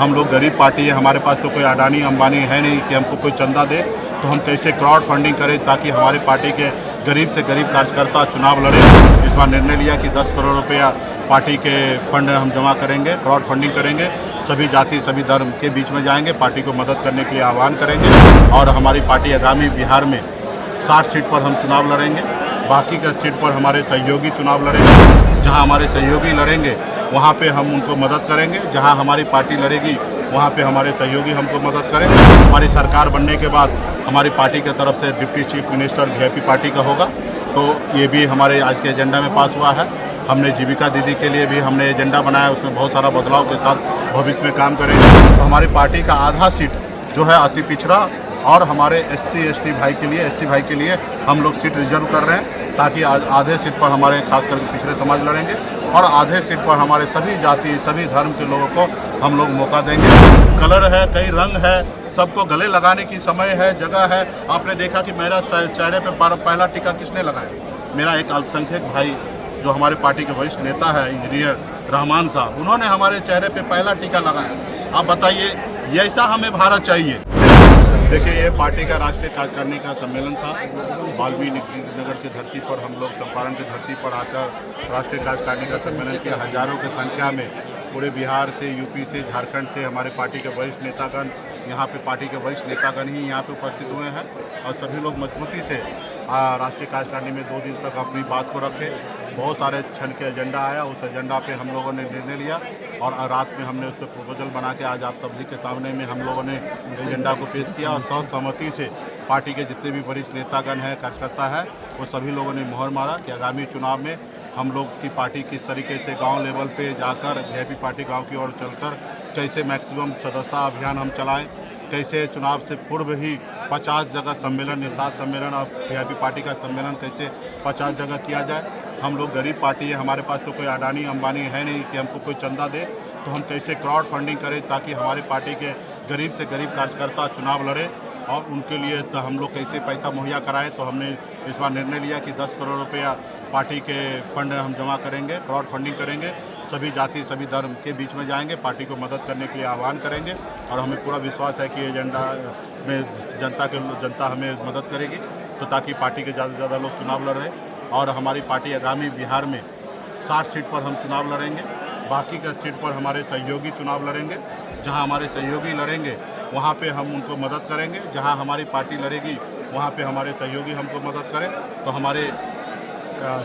हम लोग गरीब पार्टी है, हमारे पास तो कोई अडानी अंबानी है नहीं कि हमको कोई चंदा दे, तो हम कैसे क्राउड फंडिंग करें ताकि हमारी पार्टी के गरीब से गरीब कार्यकर्ता चुनाव लड़े। इस बार निर्णय लिया कि 10 करोड़ रुपया पार्टी के फंड हम जमा करेंगे, क्राउड फंडिंग करेंगे, सभी जाति सभी धर्म के बीच में जाएंगे, पार्टी को मदद करने के लिए आह्वान करेंगे। और हमारी पार्टी आगामी बिहार में 60 सीट पर हम चुनाव लड़ेंगे, बाकी का सीट पर हमारे सहयोगी चुनाव लड़ेंगे। जहां हमारे सहयोगी लड़ेंगे वहां पे हम उनको मदद करेंगे, जहां हमारी पार्टी लड़ेगी वहां पे हमारे सहयोगी हमको मदद करें। हमारी सरकार बनने के बाद हमारी पार्टी की तरफ से deputy chief minister VIP party का होगा, तो ये भी हमारे आज के एजेंडा में पास हुआ है। हमने जीविका दीदी के लिए भी हमने एजेंडा बनाया, उसमें बहुत सारा बदलाव के साथ भविष्य में काम करेंगे। तो हमारी पार्टी का आधा सीट जो है अति पिछड़ा और हमारे SC/ST भाई के लिए, SC भाई के लिए हम लोग सीट रिजर्व कर रहे हैं, ताकि आधे सीट पर हमारे खास करके पिछड़े समाज लड़ेंगे और आधे सीट पर हमारे सभी जाति सभी धर्म के लोगों को हम लोग मौका देंगे। कलर है, कई रंग है, सबको गले लगाने की समय है, जगह है। आपने देखा कि मेरा चेहरे पे पहला टीका किसने लगाया? मेरा एक अल्पसंख्यक भाई जो हमारे पार्टी के वरिष्ठ नेता है, इंजीनियर रहमान साहब, उन्होंने हमारे चेहरे पे पहला टीका लगाया। आप बताइए, ये ऐसा हमें भारत चाहिए? देखिए, ये पार्टी का राष्ट्रीय कार्यकारिणी का सम्मेलन था। वाल्मीकि नगर की धरती पर हम लोग चंपारण की धरती पर आकर राष्ट्रीय कार्यकारिणी का सम्मेलन किया। हजारों की संख्या में पूरे बिहार से, यूपी से, झारखंड से हमारे पार्टी के वरिष्ठ नेतागण, यहाँ पे पार्टी के वरिष्ठ नेतागण ही यहाँ पे उपस्थित हुए हैं और सभी लोग मजबूती से राष्ट्रीय कार्यकारिणी में 2 दिन तक अपनी बात को रखे। बहुत सारे क्षण के एजेंडा आया, उस एजेंडा पे हम लोगों ने निर्णय लिया और रात में हमने उस पर प्रपोजल बना के आज आप सभी के सामने में हम लोगों ने एजेंडा को पेश किया और सर्वसम्मति से पार्टी के जितने भी वरिष्ठ नेतागण हैं, कार्यकर्ता है, वो सभी लोगों ने मोहर मारा कि आगामी चुनाव में हम लोग की पार्टी किस तरीके से गांव लेवल पे जाकर वीआईपी पार्टी गांव की ओर चलकर कैसे मैक्सिमम सदस्यता अभियान हम चलाएं, कैसे चुनाव से पूर्व ही 50 जगह सम्मेलन, निषाद सम्मेलन और वीआईपी पार्टी का सम्मेलन कैसे 50 जगह किया जाए। हम लोग गरीब पार्टी है, हमारे पास तो कोई अडानी अंबानी है नहीं कि हमको कोई चंदा दे, तो हम कैसे क्राउड फंडिंग करें ताकि हमारी पार्टी के गरीब से गरीब कार्यकर्ता चुनाव लड़े और उनके लिए तो हम लोग कैसे पैसा मुहैया कराएं। तो हमने इस बार निर्णय लिया कि 10 करोड़ रुपया पार्टी के फंड हम जमा करेंगे, क्राउड फंडिंग करेंगे, सभी जाति सभी धर्म के बीच में जाएंगे, पार्टी को मदद करने के लिए आह्वान करेंगे और हमें पूरा विश्वास है कि एजेंडा में जनता हमें मदद करेगी, तो ताकि पार्टी के ज़्यादा से ज़्यादा लोग चुनाव लड़ें और हमारी पार्टी आगामी बिहार में 60 सीट पर हम चुनाव लड़ेंगे, बाकी का सीट पर हमारे सहयोगी चुनाव लड़ेंगे। जहां हमारे सहयोगी लड़ेंगे वहां पे हम उनको मदद करेंगे, जहां हमारी पार्टी लड़ेगी वहां पे हमारे सहयोगी हमको मदद करें। तो हमारे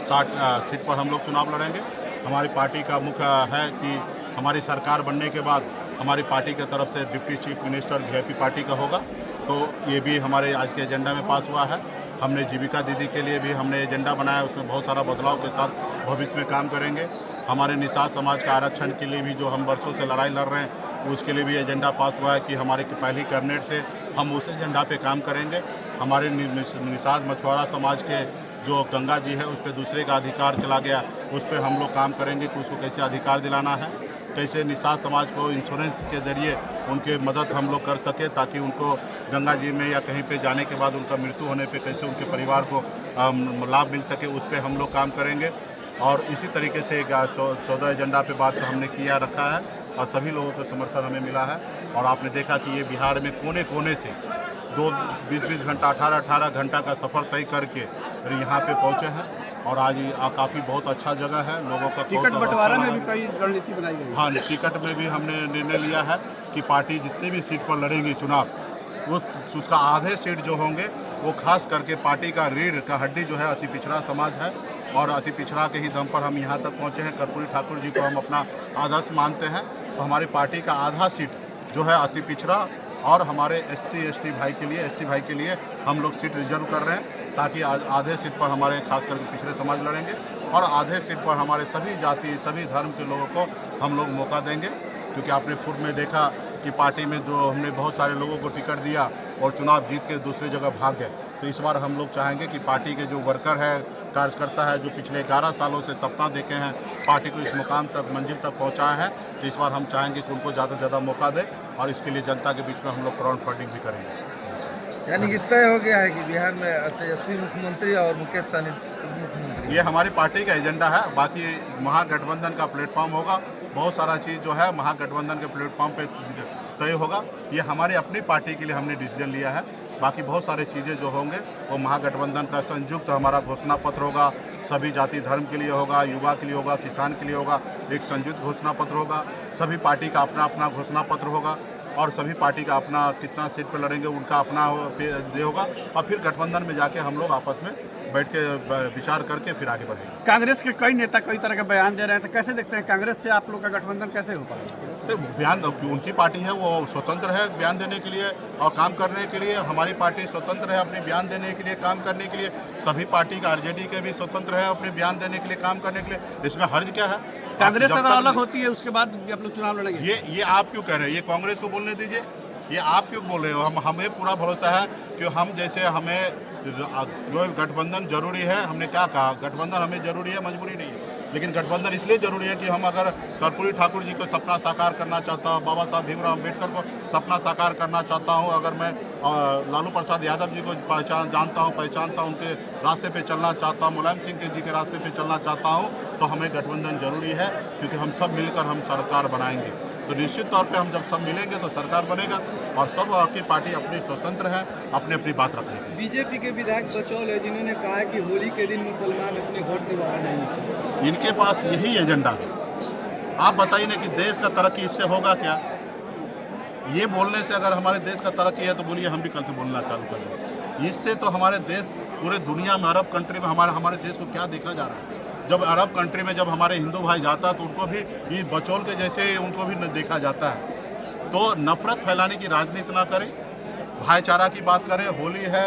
60 सीट पर हम लोग चुनाव लड़ेंगे। हमारी पार्टी का मुख्य है कि हमारी सरकार बनने के बाद हमारी पार्टी की तरफ से deputy chief minister VIP party का होगा, तो ये भी हमारे आज के एजेंडा में पास हुआ है। हमने जीविका दीदी के लिए भी हमने एजेंडा बनाया, उसमें बहुत सारा बदलाव के साथ भविष्य में काम करेंगे। हमारे निषाद समाज का आरक्षण के लिए भी जो हम वर्षों से लड़ाई लड़ रहे हैं, उसके लिए भी एजेंडा पास हुआ है कि हमारे पहली कैबिनेट से हम उस एजेंडा पे काम करेंगे। हमारे निषाद मछुआरा समाज के जो गंगा जी है उस पर दूसरे का अधिकार चला गया, उस पर हम लोग काम करेंगे कि उसको कैसे अधिकार दिलाना है, कैसे निषाद समाज को इंश्योरेंस के ज़रिए उनके मदद हम लोग कर सके ताकि उनको गंगा जी में या कहीं पे जाने के बाद उनका मृत्यु होने पे कैसे उनके परिवार को लाभ मिल सके, उस पर हम लोग काम करेंगे। और इसी तरीके से 14 एजेंडा पे बात हमने किया रखा है और सभी लोगों का समर्थन हमें मिला है। और आपने देखा कि ये बिहार में कोने कोने से 20-20 घंटा 18-18 घंटा का सफ़र तय करके यहाँ पे पहुँचे हैं और आज काफ़ी बहुत अच्छा जगह है, लोगों का टिकट बंटवारा में भी कई रणनीति बनाई गई। हाँ, टिकट में भी हमने निर्णय लिया है कि पार्टी जितनी भी सीट पर लड़ेंगी चुनाव, उसका आधे सीट जो होंगे वो खास करके पार्टी का रीढ़ का हड्डी जो है अति पिछड़ा समाज है और अति पिछड़ा के ही दम पर हम यहाँ तक पहुँचे हैं। कर्पूरी ठाकुर जी को हम अपना आदर्श मानते हैं, तो हमारी पार्टी का आधा सीट जो है अति पिछड़ा और हमारे SC/ST भाई के लिए, SC भाई के लिए हम लोग सीट रिजर्व कर रहे हैं, ताकि आधे सीट पर हमारे खास करके पिछड़े समाज लड़ेंगे और आधे सीट पर हमारे सभी जाति सभी धर्म के लोगों को हम लोग मौका देंगे। क्योंकि आपने पूर्व में देखा कि पार्टी में जो हमने बहुत सारे लोगों को टिकट दिया और चुनाव जीत के दूसरी जगह भाग गए, तो इस बार हम लोग चाहेंगे कि पार्टी के जो वर्कर है, कार्यकर्ता है, जो पिछले 11 सालों से सपना देखे हैं पार्टी को इस मुकाम तक मंजिल तक पहुँचाए हैं, तो इस बार हम चाहेंगे कि उनको ज़्यादा से ज़्यादा मौका दें और इसके लिए जनता के बीच में हम लोग क्राउड फंडिंग भी करेंगे। यानी कि तय हो गया है कि बिहार में तेजस्वी मुख्यमंत्री और मुकेश सहनी मुख्यमंत्री। ये हमारी पार्टी का एजेंडा है, बाकी महागठबंधन का प्लेटफॉर्म होगा, बहुत सारा चीज़ जो है महागठबंधन के प्लेटफॉर्म पे तय होगा। ये हमारी अपनी पार्टी के लिए हमने डिसीजन लिया है। बाकी बहुत सारी चीज़ें जो होंगे वो महागठबंधन का संयुक्त हमारा घोषणा पत्र होगा, सभी जाति धर्म के लिए होगा, युवा के लिए होगा, किसान के लिए होगा, एक संयुक्त घोषणा पत्र होगा। सभी पार्टी का अपना अपना घोषणा पत्र होगा और सभी पार्टी का अपना कितना सीट पर लड़ेंगे उनका अपना ये होगा और फिर गठबंधन में जाके हम लोग आपस में बैठ के विचार करके फिर आगे बढ़ेंगे। कांग्रेस के कई नेता कई तरह के बयान दे रहे हैं, तो कैसे देखते हैं कांग्रेस से आप लोग का गठबंधन कैसे हो पाएगा? तो बयान उनकी पार्टी है, वो स्वतंत्र है बयान देने के लिए और काम करने के लिए। हमारी पार्टी स्वतंत्र है अपने बयान देने के लिए, काम करने के लिए। सभी पार्टी का आरजेडी के भी स्वतंत्र है अपने बयान देने के लिए, काम करने के लिए। इसमें हर्ज क्या है? कांग्रेस अगर अलग होती है उसके बाद आप लोग चुनाव लड़ेंगे? ये आप क्यों कह रहे हैं? ये कांग्रेस को बोलने दीजिए। ये आप क्यों बोल रहे हो? हमें पूरा भरोसा है कि हम जैसे हमें जो गठबंधन जरूरी है, हमने क्या कहा, गठबंधन हमें जरूरी है, मजबूरी नहीं है। लेकिन गठबंधन इसलिए जरूरी है कि हम अगर कर्पूरी ठाकुर जी को सपना साकार करना चाहता हूँ, बाबा साहब भीमराव अम्बेडकर को सपना साकार करना चाहता हूँ, अगर मैं लालू प्रसाद यादव जी को पहचानता हूँ, उनके रास्ते पे चलना चाहता हूँ, मुलायम सिंह जी के रास्ते पे चलना चाहता हूँ, तो हमें गठबंधन जरूरी है। क्योंकि हम सब मिलकर हम सरकार बनाएंगे। तो निश्चित तौर पे हम जब सब मिलेंगे तो सरकार बनेगा और सब की पार्टी अपनी स्वतंत्र है, अपनी अपनी बात रखेगी। बीजेपी के विधायक बचौल है जिन्होंने कहा है कि होली के दिन मुसलमान अपने घर से बाहर नहीं निकले। इनके पास यही एजेंडा है। आप बताइए ना कि देश का तरक्की इससे होगा क्या? ये बोलने से अगर हमारे देश का तरक्की है तो बोलिए हम भी कल से बोलना चालू कर दें। इससे तो हमारे देश पूरे दुनिया में, अरब कंट्री में हमारे देश को क्या देखा जा रहा है? जब अरब कंट्री में जब हमारे हिंदू भाई जाता है तो उनको भी ये बचौल के जैसे उनको भी देखा जाता है। तो नफरत फैलाने की राजनीति ना करें, भाईचारा की बात करें। होली है,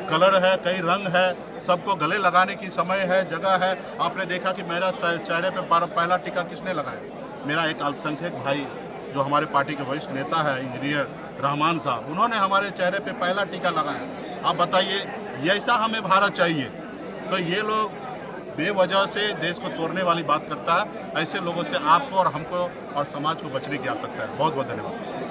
कलर है, कई रंग है, सबको गले लगाने की समय है, जगह है। आपने देखा कि मेरा चेहरे पे पहला टीका किसने लगाया? मेरा एक अल्पसंख्यक भाई जो हमारे पार्टी के वरिष्ठ नेता है, इंजीनियर रहमान साहब, उन्होंने हमारे चेहरे पे पहला टीका लगाया। आप बताइए, ये ऐसा हमें भारत चाहिए? तो ये लोग बेवजह से देश को तोड़ने वाली बात करता है। ऐसे लोगों से आपको और हमको और समाज को बचने की आवश्यकता है। बहुत बहुत धन्यवाद।